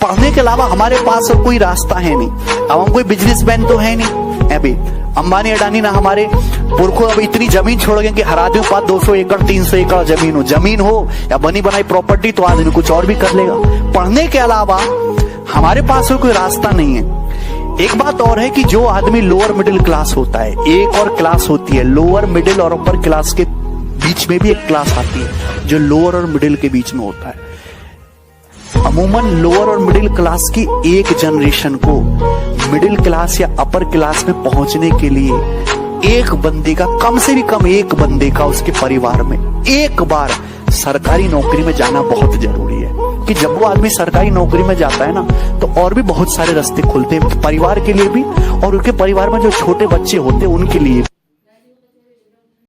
पढ़ने के अलावा हमारे पास और कोई रास्ता है नहीं। अब हम कोई बिजनेसमैन तो है नहीं। अभी अंबानी अडानी ना हमारे पुरखों अब इतनी जमीन छोड़ गए कि हर आदमी के पास 200 एकड़ 300 एकड़ जमीन हो या बनी बनाई प्रॉपर्टी, तो आदमी कुछ और भी कर लेगा। पढ़ने के अलावा हमारे पास कोई रास्ता नहीं है। एक बात और है कि जो आदमी लोअर मिडिल क्लास होता है, एक और क्लास होती है लोअर मिडिल और अपर क्लास के बीच में भी एक क्लास आती है जो लोअर और मिडिल के बीच में होता है। अमूमन लोअर और मिडिल क्लास की एक जनरेशन को मिडिल क्लास या अपर क्लास में पहुंचने के लिए एक बंदे का, कम से भी कम एक बंदे का उसके परिवार में एक बार सरकारी नौकरी में जाना बहुत जरूरी है। कि जब वो आदमी सरकारी नौकरी में जाता है ना, तो और भी बहुत सारे रास्ते खुलते हैं परिवार के लिए भी और उनके परिवार में जो छोटे बच्चे होते हैं उनके लिए।